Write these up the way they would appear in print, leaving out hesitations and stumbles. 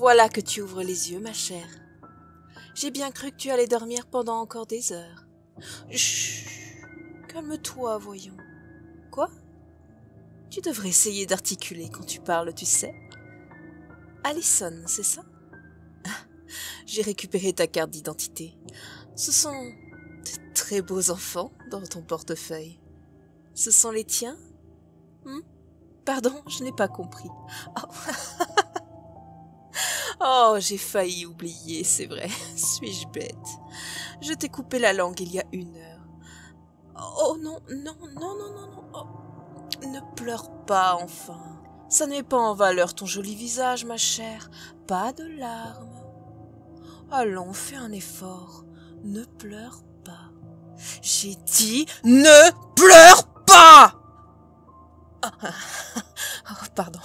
Voilà que tu ouvres les yeux, ma chère. J'ai bien cru que tu allais dormir pendant encore des heures. Chut, calme-toi, voyons. Quoi? Tu devrais essayer d'articuler quand tu parles, tu sais. Allison, c'est ça? J'ai récupéré ta carte d'identité. Ce sont de très beaux enfants dans ton portefeuille. Ce sont les tiens? Pardon, je n'ai pas compris. Oh, j'ai failli oublier, c'est vrai. Suis-je bête? Je t'ai coupé la langue il y a 1 heure. Oh non, non, non, non, non, non. Oh, ne pleure pas, enfin. Ça ne met pas en valeur ton joli visage, ma chère. Pas de larmes. Allons, fais un effort. Ne pleure pas. J'ai dit ne pleure pas! Oh, pardon.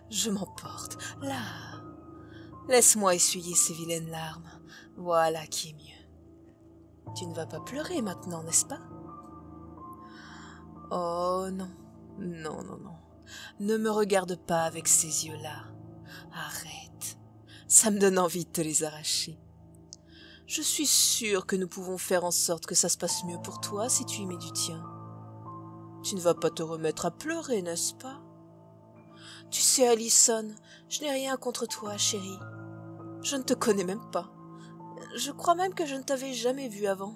Je m'emporte. Là. Laisse-moi essuyer ces vilaines larmes. Voilà qui est mieux. Tu ne vas pas pleurer maintenant, n'est-ce pas? Oh non, non, non, non. Ne me regarde pas avec ces yeux-là. Arrête. Ça me donne envie de te les arracher. Je suis sûre que nous pouvons faire en sorte que ça se passe mieux pour toi si tu y mets du tien. Tu ne vas pas te remettre à pleurer, n'est-ce pas? Tu sais, Allison, je n'ai rien contre toi, chérie. Je ne te connais même pas. Je crois même que je ne t'avais jamais vu avant.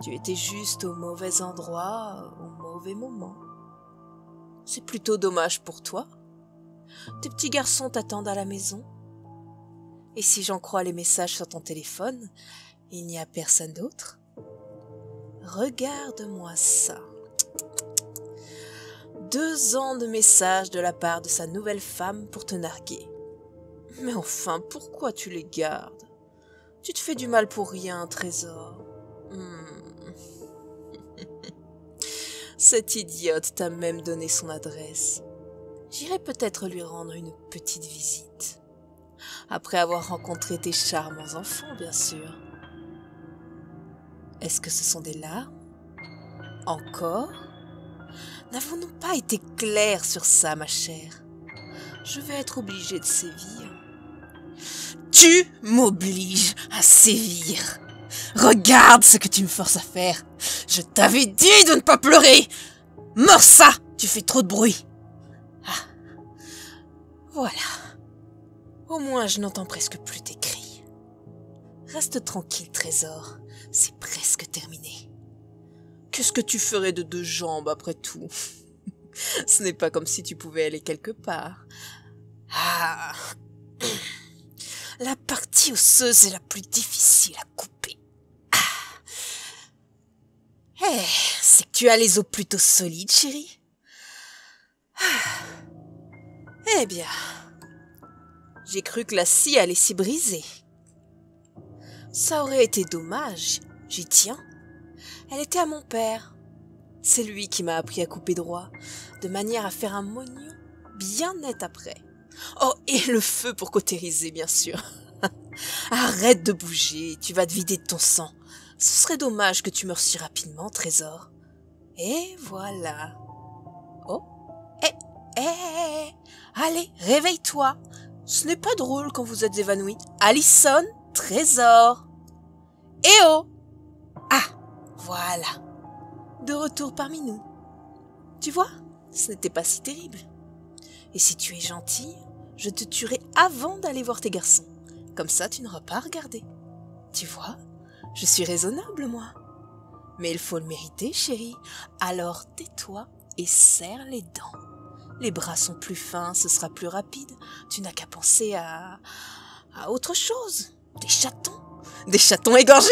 Tu étais juste au mauvais endroit, au mauvais moment. C'est plutôt dommage pour toi. Tes petits garçons t'attendent à la maison. Et si j'en crois les messages sur ton téléphone, il n'y a personne d'autre. Regarde-moi ça. 2 ans de messages de la part de sa nouvelle femme pour te narguer. Mais enfin, pourquoi tu les gardes? Tu te fais du mal pour rien, trésor. Cette idiote t'a même donné son adresse. J'irai peut-être lui rendre une petite visite. Après avoir rencontré tes charmants enfants, bien sûr. Est-ce que ce sont des larmes? Encore? N'avons-nous pas été clairs sur ça, ma chère? Je vais être obligée de sévir. Tu m'obliges à sévir. Regarde ce que tu me forces à faire. Je t'avais dit de ne pas pleurer. Mords ça, tu fais trop de bruit. Ah, voilà. Au moins, je n'entends presque plus tes cris. Reste tranquille, trésor. C'est presque terminé. Qu'est-ce que tu ferais de 2 jambes après tout? Ce n'est pas comme si tu pouvais aller quelque part. Ah. La partie osseuse est la plus difficile à couper. C'est que tu as les os plutôt solides, chérie. Eh bien, j'ai cru que la scie allait s'y briser. Ça aurait été dommage, j'y tiens. Elle était à mon père. C'est lui qui m'a appris à couper droit, de manière à faire un moignon bien net après. Oh, et le feu pour cautériser, bien sûr. Arrête de bouger, tu vas te vider de ton sang. Ce serait dommage que tu meures si rapidement, trésor. Et voilà. Oh, allez, réveille-toi. Ce n'est pas drôle quand vous êtes évanoui. Allison, trésor. Eh oh! Ah, voilà. De retour parmi nous. Tu vois, ce n'était pas si terrible. Et si tu es gentille, je te tuerai avant d'aller voir tes garçons. Comme ça, tu n'auras pas à regarder. Tu vois, je suis raisonnable, moi. Mais il faut le mériter, chérie. Alors tais-toi et serre les dents. Les bras sont plus fins, ce sera plus rapide. Tu n'as qu'à penser à autre chose. Des chatons. Des chatons égorgés.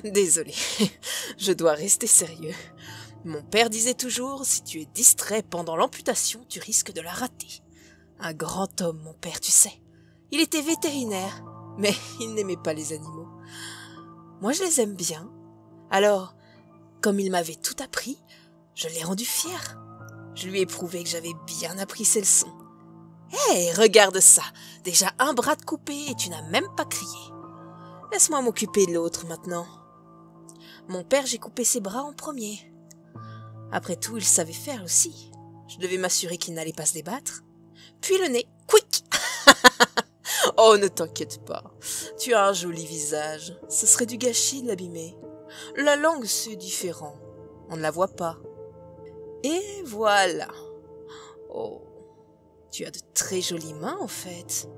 Désolée, je dois rester sérieux. Mon père disait toujours, si tu es distrait pendant l'amputation, tu risques de la rater. Un grand homme, mon père, tu sais. Il était vétérinaire, mais il n'aimait pas les animaux. Moi, je les aime bien. Alors, comme il m'avait tout appris, je l'ai rendu fier. Je lui ai prouvé que j'avais bien appris ses leçons. Hé, regarde ça. Déjà un bras de coupé et tu n'as même pas crié. Laisse-moi m'occuper de l'autre maintenant. Mon père, j'ai coupé ses bras en premier. Après tout, il savait faire aussi. Je devais m'assurer qu'il n'allait pas se débattre. Puis le nez, quick. Oh, ne t'inquiète pas. Tu as un joli visage. Ce serait du gâchis de l'abîmer. La langue, c'est différent. On ne la voit pas. Et voilà. Oh, tu as de très jolies mains, en fait.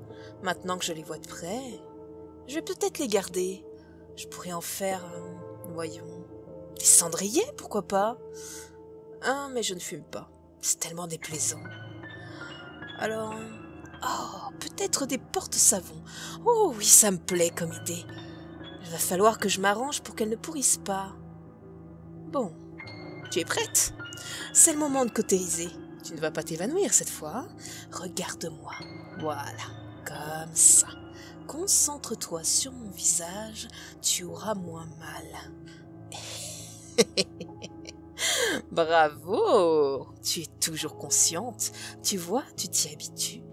Maintenant que je les vois de près, je vais peut-être les garder. Je pourrais en faire, voyons, des cendriers, pourquoi pas? Ah, mais je ne fume pas. C'est tellement déplaisant. Alors, oh, peut-être des porte-savons. Oh oui, ça me plaît comme idée. Il va falloir que je m'arrange pour qu'elles ne pourrissent pas. Bon, tu es prête? C'est le moment de cautériser. Tu ne vas pas t'évanouir cette fois, hein? Regarde-moi. Voilà, comme ça. Concentre-toi sur mon visage, tu auras moins mal. Bravo! Tu es toujours consciente. Tu vois, tu t'y habitues.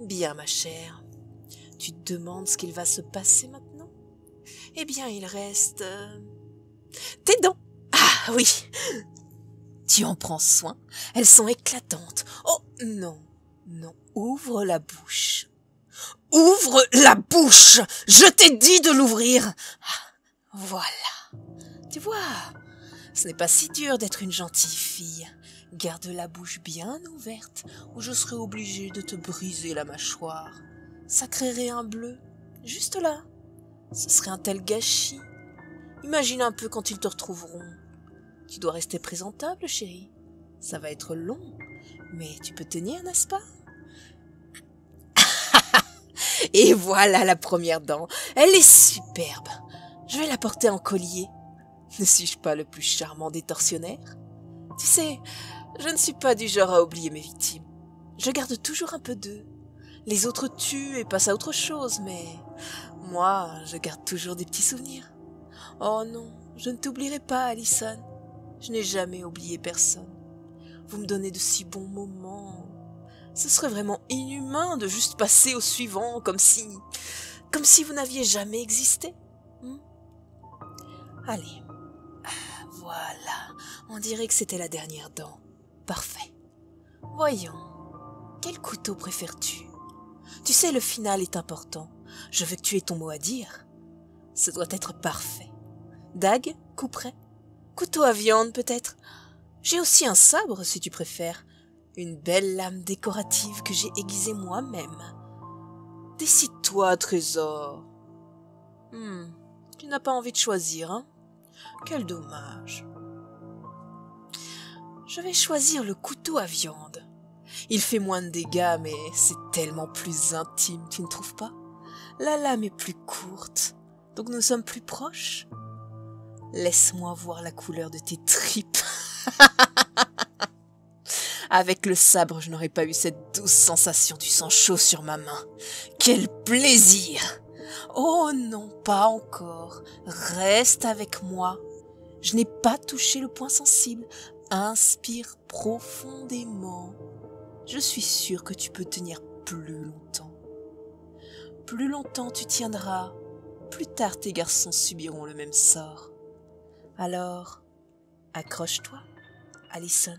Bien, ma chère. Tu te demandes ce qu'il va se passer maintenant? Eh bien, il reste... tes dents! Ah oui! Tu en prends soin? Elles sont éclatantes. Oh non, non, ouvre la bouche. Ouvre la bouche! Je t'ai dit de l'ouvrir! Ah, voilà. Tu vois, ce n'est pas si dur d'être une gentille fille. Garde la bouche bien ouverte ou je serai obligée de te briser la mâchoire. Ça créerait un bleu, juste là. Ce serait un tel gâchis. Imagine un peu quand ils te retrouveront. Tu dois rester présentable, chérie. Ça va être long, mais tu peux tenir, n'est-ce pas? Et voilà la première dent. Elle est superbe. Je vais la porter en collier. Ne suis-je pas le plus charmant des tortionnaires? Tu sais, je ne suis pas du genre à oublier mes victimes. Je garde toujours un peu d'eux. Les autres tuent et passent à autre chose, mais moi, je garde toujours des petits souvenirs. Oh non, je ne t'oublierai pas, Alison. Je n'ai jamais oublié personne. Vous me donnez de si bons moments. Ce serait vraiment inhumain de juste passer au suivant, comme si vous n'aviez jamais existé. Allez, voilà, on dirait que c'était la dernière dent. Parfait. Voyons, quel couteau préfères-tu? Tu sais, le final est important. Je veux que tu aies ton mot à dire. Ce doit être parfait. Dague, couperet, couteau à viande peut-être. J'ai aussi un sabre si tu préfères. Une belle lame décorative que j'ai aiguisée moi-même. Décide-toi, trésor. Tu n'as pas envie de choisir, hein? Quel dommage. Je vais choisir le couteau à viande. Il fait moins de dégâts, mais c'est tellement plus intime, tu ne trouves pas? La lame est plus courte, donc nous sommes plus proches. Laisse-moi voir la couleur de tes tripes. Avec le sabre, je n'aurais pas eu cette douce sensation du sang chaud sur ma main. Quel plaisir! Oh non, pas encore. Reste avec moi. Je n'ai pas touché le point sensible. Inspire profondément. Je suis sûre que tu peux tenir plus longtemps. Plus longtemps tu tiendras, plus tard tes garçons subiront le même sort. Alors, accroche-toi, Alison.